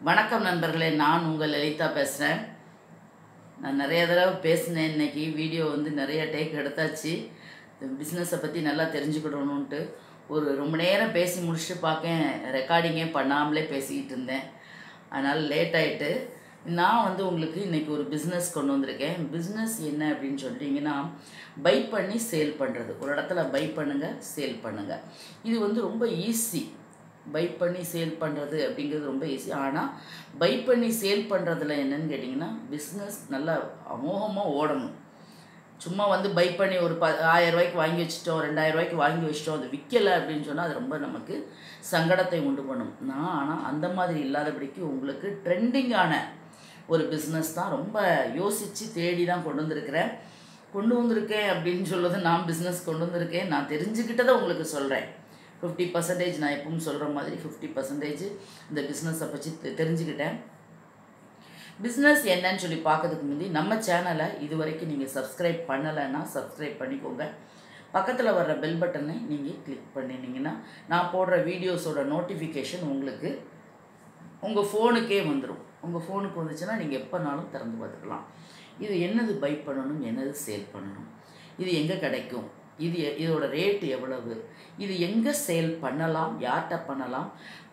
வணக்கம் நண்பர்களே, நான் உங்கள் லலிதா பேசுகிறேன். நான் நிறைய தடவை பேசினேன். இன்றைக்கி வீடியோ நிறைய டேக் எடுத்தாச்சு. பிஸ்னஸை பற்றி நல்லா தெரிஞ்சுக்கிடணுன்ட்டு ரொம்ப நேரம் பேசி முடிச்சுட்டு பார்க்கேன், ரெக்கார்டிங்கே பண்ணாமலே பேசிக்கிட்டு இருந்தேன். அதனால் லேட் ஆகிட்டு நான் உங்களுக்கு இன்றைக்கி ஒரு பிஸ்னஸ் கொண்டு வந்திருக்கேன். பிஸ்னஸ் என்ன அப்படின்னு சொல்லிட்டிங்கன்னா, பை பண்ணி சேல் பண்ணுறது. ஒரு இடத்துல பை பண்ணுங்கள், சேல் பண்ணுங்கள். இது ரொம்ப ஈஸி. பை பண்ணி சேல் பண்ணுறது அப்படிங்கிறது ரொம்ப ஈஸி. ஆனால் பை பண்ணி சேல் பண்ணுறதுல என்னன்னு கேட்டிங்கன்னா, பிஸ்னஸ் நல்லா அமோகமாக ஓடணும். சும்மா பை பண்ணி ஒரு 1000 ரூபாய்க்கு வாங்கி வச்சிட்டோம், 2000 ரூபாய்க்கு வாங்கி வச்சிட்டோம், அது விற்கலை அப்படின்னு சொன்னால் அது ரொம்ப நமக்கு சங்கடத்தை உண்டு பண்ணும். ஆனால் அந்த மாதிரி இல்லாதபடிக்கு உங்களுக்கு ட்ரெண்டிங்கான ஒரு பிஸ்னஸ் தான் ரொம்ப யோசித்து தேடி தான் கொண்டு வந்திருக்கேன் அப்படின்னு சொல்லுவது. நான் பிஸ்னஸ் கொண்டு வந்திருக்கேன், நான் தெரிஞ்சுக்கிட்டதை உங்களுக்கு சொல்கிறேன். 50% நான் எப்பவும் சொல்கிற மாதிரி 50% இந்த பிஸ்னஸை பற்றி தெரிஞ்சுக்கிட்டேன். பிஸ்னஸ் என்னன்னு சொல்லி பார்க்கறதுக்கு முந்தி நம்ம சேனலை இது வரைக்கும் நீங்கள் சப்ஸ்கிரைப் பண்ணலைன்னா சப்ஸ்கிரைப் பண்ணிக்கோங்க. பக்கத்தில் வர்ற பெல் பட்டனை நீங்கள் கிளிக் பண்ணினீங்கன்னா நான் போடுற வீடியோஸோட நோட்டிஃபிகேஷன் உங்களுக்கு உங்கள் ஃபோனுக்கே வந்துடும். உங்கள் ஃபோனுக்கு வந்துச்சுன்னா நீங்கள் எப்போனாலும் திறந்து பார்த்துக்கலாம். இது என்னது பை பண்ணணும், என்னது சேல் பண்ணணும், இது எங்கே கிடைக்கும், இதோட ரேட்டு எவ்வளவு, இது எங்கே சேல் பண்ணலாம், யார்கிட்ட பண்ணலாம்,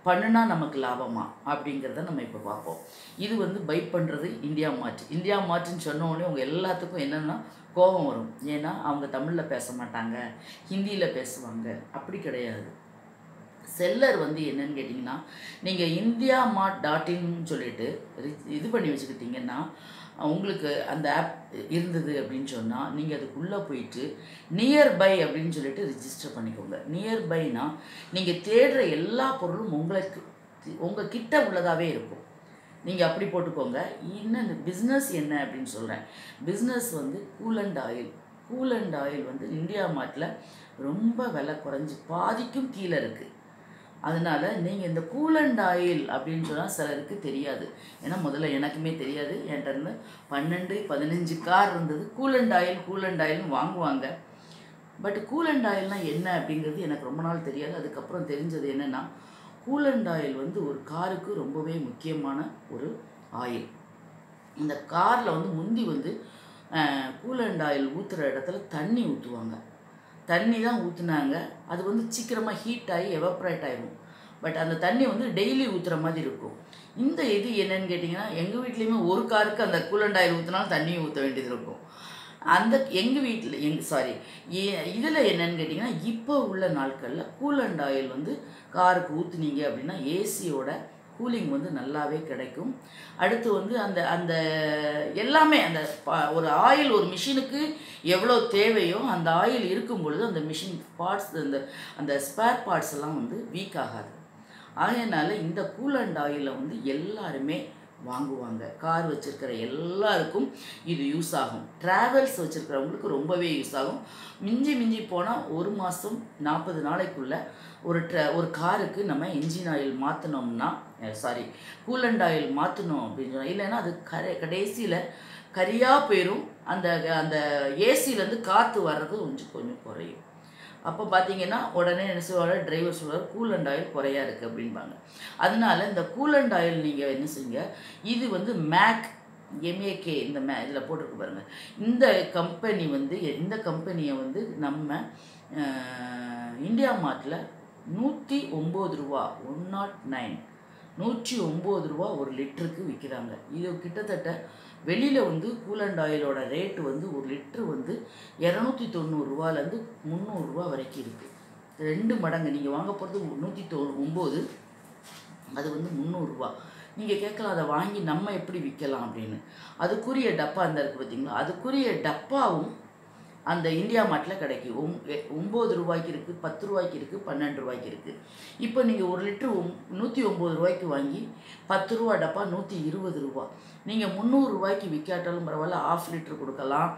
பண்ணுனா நமக்கு லாபமா அப்படிங்கிறத நம்ம இப்போ பார்ப்போம். இது பை பண்ணுறது இந்தியா மார்ட்னு சொன்னோடனே உங்கள் எல்லாத்துக்கும் என்னென்னா கோபம் வரும். ஏன்னா அவங்க தமிழில் பேச மாட்டாங்க, ஹிந்தியில் பேசுவாங்க. அப்படி கிடையாது. செல்லர் என்னன்னு கேட்டிங்கன்னா, நீங்கள் indiamart.in சொல்லிட்டு இது பண்ணி வச்சுக்கிட்டிங்கன்னா, உங்களுக்கு அந்த ஆப் இருந்தது அப்படின்னு சொன்னால் நீங்கள் அதுக்குள்ளே போயிட்டு நியர்பை அப்படின்னு சொல்லிட்டு ரிஜிஸ்டர் பண்ணிக்கோங்க. நியர்பைனா நீங்கள் தேடுற எல்லா பொருளும் உங்கள் கிட்ட உள்ளதாகவே இருக்கும். நீங்கள் அப்படி போட்டுக்கோங்க. இன்னும் பிஸ்னஸ் என்ன அப்படின்னு சொல்கிறேன். Business cool and oil India மார்ட்டில் ரொம்ப விலை குறைஞ்சி பாதிக்கும் கீழே இருக்குது. அதனால் நீங்கள் இந்த கூல் அண்ட் ஆயில் அப்படின்னு சொன்னால் சிலருக்கு தெரியாது. ஏன்னா முதல்ல எனக்குமே தெரியாது. என்கிட்ட 12-15 கார் இருந்தது. கூல் அண்ட் ஆயில்னு வாங்குவாங்க. பட் கூல் அண்ட் ஆயில்னால் என்ன அப்படிங்கிறது எனக்கு ரொம்ப நாள் தெரியாது. அதுக்கப்புறம் தெரிஞ்சது என்னென்னா, கூல் அண்ட் ஆயில் ஒரு காருக்கு ரொம்பவே முக்கியமான ஒரு ஆயில். இந்த காரில் முந்தி கூல் அண்ட் ஆயில் ஊற்றுற இடத்துல தண்ணி ஊற்றுவாங்க. தண்ணி தான் ஊற்றுனாங்க. அது சீக்கிரமாக ஹீட் ஆகி எவாப்ரேட் ஆகிடும். பட் அந்த தண்ணி டெய்லி ஊற்றுற மாதிரி இருக்கும். இது என்னன்னு கேட்டிங்கன்னா, எங்கள் வீட்லேயுமே ஒரு காருக்கு அந்த கூல் அண்ட் ஆயில் ஊற்றினாலும் தண்ணி ஊற்ற வேண்டியது இருக்கும். எங்கள் வீட்டில் இதில் என்னன்னு கேட்டிங்கன்னா, இப்போ உள்ள நாட்களில் கூல் அண்ட் ஆயில் காருக்கு ஊற்றுனீங்க அப்படின்னா ஏசியோட கூலிங் நல்லாவே கிடைக்கும். அடுத்து அந்த எல்லாமே ஒரு ஆயில் ஒரு மிஷினுக்கு எவ்வளோ தேவையோ அந்த ஆயில் இருக்கும் பொழுது அந்த மிஷின் பார்ட்ஸ் அந்த ஸ்பேர் பார்ட்ஸ் எல்லாம் வீக் ஆகாது. அதனால இந்த கூல் அண்ட் ஆயிலை எல்லாருமே வாங்குவாங்க. கார் வச்சுருக்கிற எல்லாருக்கும் இது யூஸ் ஆகும். ட்ராவல்ஸ் வச்சுருக்கிறவங்களுக்கு ரொம்பவே யூஸ் ஆகும். மிஞ்சி போனால் 1 மாதம் 40 நாளைக்குள்ளே ஒரு காருக்கு நம்ம இன்ஜின் ஆயில் மாற்றினோம்னா, கூல் அண்ட் ஆயில் மாற்றணும் அப்படின்னு சொன்னால், இல்லைன்னா அது கடைசியில் கரியாக போயிடும். அந்த ஏசிலேருந்து காற்று வர்றது கொஞ்சம் குறையும். அப்போ பார்த்தீங்கன்னா உடனே என்ன சொல்லுவாங்க, டிரைவர் சொல்லுவார் கூல் அண்ட் ஆயில் குறையா இருக்குது அப்படின்பாங்க. அதனால இந்த கூல் அண்ட் ஆயில் நீங்கள் என்ன செய்யுங்க, இது மேக் MAK இதில் போட்டிருக்கு பாருங்கள். இந்த கம்பெனி இந்த கம்பெனியை நம்ம இந்தியா மார்ட்டில் 109 ரூபா 109 109 ரூபா ஒரு லிட்டருக்கு விற்கிறாங்க. இது கிட்டத்தட்ட வெளியில் கூல் அண்ட் ஆயிலோட ரேட்டு ஒரு லிட்ரு 290 ரூபாலேருந்து 300 ரூபா வரைக்கும் இருக்குது. 2 மடங்கு. நீங்கள் வாங்க போகிறது 109, அது 300 ரூபா. நீங்கள் கேட்கலாம், அதை வாங்கி நம்ம எப்படி விற்கலாம் அப்படின்னு. அதுக்குரிய டப்பா இருக்குது பார்த்தீங்களா, அதுக்குரிய டப்பாவும் அந்த இந்தியா மார்ட்டில் கிடைக்கும். 9 ரூபாய்க்கு இருக்குது, 10 ரூபாய்க்கு இருக்குது, 12 ரூபாய்க்கு இருக்குது. இப்போ நீங்கள் ஒரு லிட்ரு 109 ரூபாய்க்கு வாங்கி 10 ரூபா டப்பா 120 ரூபா. நீங்கள் 300 ரூபாய்க்கு விற்காட்டாலும் பரவாயில்ல, ½ லிட்ரு கொடுக்கலாம்,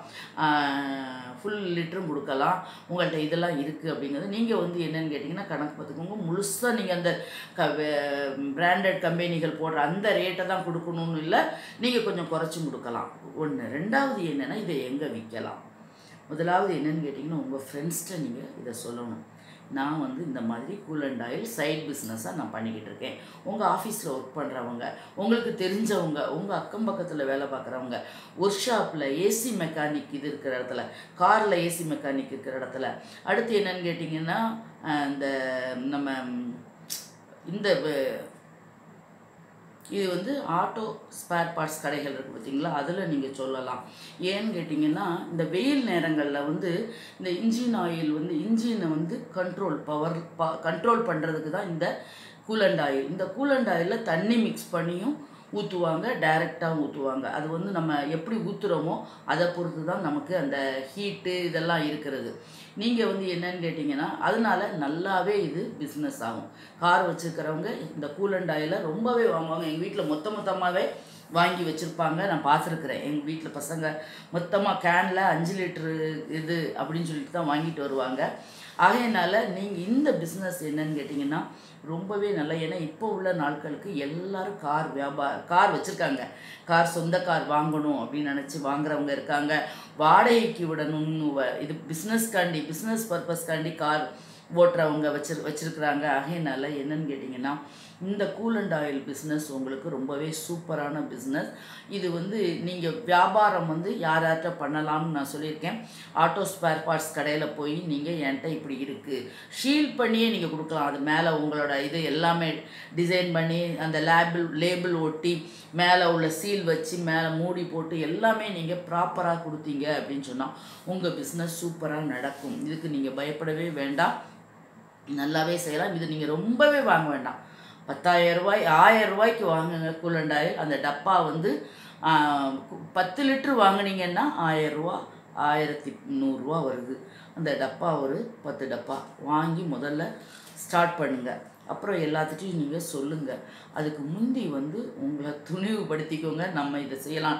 ஃபுல் லிட்டரும் கொடுக்கலாம். உங்கள்கிட்ட இதெல்லாம் இருக்குது அப்படிங்கிறது நீங்கள் என்னென்னு கேட்டிங்கன்னா கணக்கு பார்த்துக்கோங்க. முழுசாக நீங்கள் அந்த பிராண்டட் கம்பெனிகள் போடுற அந்த ரேட்டை தான் கொடுக்கணும்னு இல்லை, நீங்கள் கொஞ்சம் குறைச்சும் கொடுக்கலாம். ஒன்று. ரெண்டாவது என்னென்னா, இதை எங்கே விற்கலாம். முதலாவது என்னென்னு கேட்டிங்கன்னா, உங்கள் ஃப்ரெண்ட்ஸ்கிட்ட நீங்கள் இதை சொல்லணும். நான் வந்து இந்த மாதிரி கூல் அண்ட் ஆயில் சைட் பிஸ்னஸாக நான் பண்ணிக்கிட்டு இருக்கேன். உங்கள் ஆஃபீஸில் ஒர்க் பண்ணுறவங்க, உங்களுக்கு தெரிஞ்சவங்க, உங்கள் அக்கம் பக்கத்தில் வேலை பார்க்குறவங்க, ஒர்க் ஷாப்பில் ஏசி மெக்கானிக் இது இருக்கிற இடத்துல, காரில் ஏசி மெக்கானிக் இருக்கிற இடத்துல, அடுத்து என்னன்னு கேட்டிங்கன்னா இந்த நம்ம இந்த இது வந்து ஆட்டோ ஸ்பேர் பார்ட்ஸ் கடைகள் இருக்குது பார்த்தீங்களா, அதில் நீங்கள் சொல்லலாம். ஏன்னு கேட்டிங்கன்னா இந்த வெயில் நேரங்களில் வந்து இந்த இன்ஜின் ஆயில் வந்து இன்ஜினை வந்து கண்ட்ரோல் பண்ணுறதுக்கு தான் இந்த கூலண்ட் ஆயில். இந்த கூலண்ட் ஆயிலில் தண்ணி மிக்ஸ் பண்ணியும் ஊற்றுவாங்க, டைரெக்டாக ஊற்றுவாங்க. அது வந்து நம்ம எப்படி ஊற்றுறோமோ அதை பொறுத்து தான் நமக்கு அந்த ஹீட்டு இதெல்லாம் இருக்கிறது. நீங்கள் வந்து என்னன்னு கேட்டிங்கன்னா அதனால நல்லாவே இது பிஸ்னஸ் ஆகும். கார் வச்சுருக்கிறவங்க இந்த கூலண்ட் ஆயிலை ரொம்பவே வாங்குவாங்க. எங்கள் வீட்டில் மொத்தமாகவே வாங்கி வச்சுருப்பாங்க, நான் பார்த்துருக்குறேன். எங்கள் வீட்டில் பசங்க மொத்தமாக கேனில் 5 லிட்ரு இது அப்படின்னு சொல்லிட்டு தான் வாங்கிட்டு வருவாங்க. ஆகையினால நீங்கள் இந்த பிஸ்னஸ் என்னன்னு கேட்டிங்கன்னா ரொம்பவே நல்லா. ஏன்னா இப்போ உள்ள நாட்களுக்கு எல்லோரும் கார் வச்சுருக்காங்க. சொந்த கார் வாங்கணும் அப்படின்னு நினச்சி வாங்குறவங்க இருக்காங்க, வாடகைக்கு விடணும்னு இது பிஸ்னஸ் பர்பஸ்க்காண்டி கார் ஓட்டுறவங்க வச்சுருக்குறாங்க. ஆகையினால என்னன்னு கேட்டிங்கன்னா இந்த கூல் அண்ட் ஆயில் பிஸ்னஸ் உங்களுக்கு ரொம்பவே சூப்பரான பிஸ்னஸ். இது வந்து நீங்கள் வியாபாரம் வந்து யார்கிட்ட பண்ணலாம்னு நான் சொல்லியிருக்கேன். ஆட்டோ ஸ்பேர் பார்ட்ஸ் கடையில் போய் நீங்கள் என்கிட்ட இப்படி இருக்குது ஷீல் பண்ணியே நீங்கள் கொடுக்கலாம். அது மேலே உங்களோட இது எல்லாமே டிசைன் பண்ணி அந்த லேபிள் ஒட்டி மேலே உள்ள சீல் வச்சு மேலே மூடி போட்டு எல்லாமே நீங்கள் ப்ராப்பராக கொடுத்தீங்க அப்படின்னு சொன்னால் உங்கள் பிஸ்னஸ் சூப்பராக நடக்கும். இதுக்கு நீங்கள் பயப்படவே வேண்டாம், நல்லாவே செய்யலாம். இது நீங்கள் ரொம்பவே வாங்க வேண்டாம், 10,000 ரூபாய் 1000 ரூபாய்க்கு வாங்குங்க கூல் அண்ட் ஆயில். அந்த டப்பா வந்து 10 லிட்ரு வாங்கினீங்கன்னா 1000 ரூபா 1100 ரூபா வருது. அந்த டப்பா ஒரு 10 டப்பா வாங்கி முதல்ல ஸ்டார்ட் பண்ணுங்கள். அப்புறம் எல்லாத்துட்டையும் நீங்கள் சொல்லுங்கள். அதுக்கு முந்தி வந்து உங்களை துணிவுபடுத்திக்கோங்க, நம்ம இதை செய்யலாம்.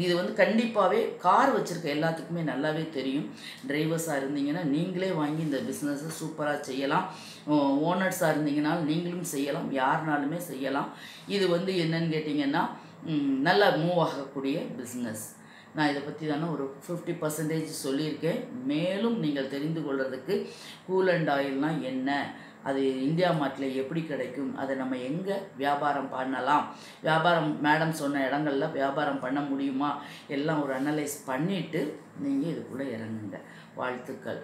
இது வந்து கண்டிப்பாகவே கார் வச்சுருக்க எல்லாத்துக்குமே நல்லாவே தெரியும். டிரைவர்ஸாக இருந்தீங்கன்னா நீங்களே வாங்கி இந்த பிஸ்னஸை சூப்பராக செய்யலாம். ஓனர்ஸாக இருந்தீங்கன்னா நீங்களும் செய்யலாம், யாருனாலுமே செய்யலாம். இது வந்து என்னன்னு கேட்டிங்கன்னா நல்லா மூவ் ஆகக்கூடிய பிஸ்னஸ். நான் இதை பற்றி தானே ஒரு 50% சொல்லியிருக்கேன். மேலும் நீங்கள் தெரிந்து கொள்வதற்கு கூல் அண்ட் ஆயில்னால் என்ன, அது இந்தியா மார்ட்டில் எப்படி கிடைக்கும், அதை நம்ம எங்கே வியாபாரம் பண்ணலாம், மேடம் சொன்ன இடங்களில் வியாபாரம் பண்ண முடியுமா, எல்லாம் ஒரு அனலைஸ் பண்ணிவிட்டு நீங்கள் இதுக்குள்ளே இறங்குங்க. வாழ்த்துக்கள்.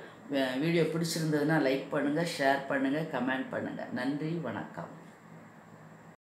வீடியோ பிடிச்சிருந்ததுன்னா லைக் பண்ணுங்கள், ஷேர் பண்ணுங்கள், கமெண்ட் பண்ணுங்கள். நன்றி, வணக்கம்.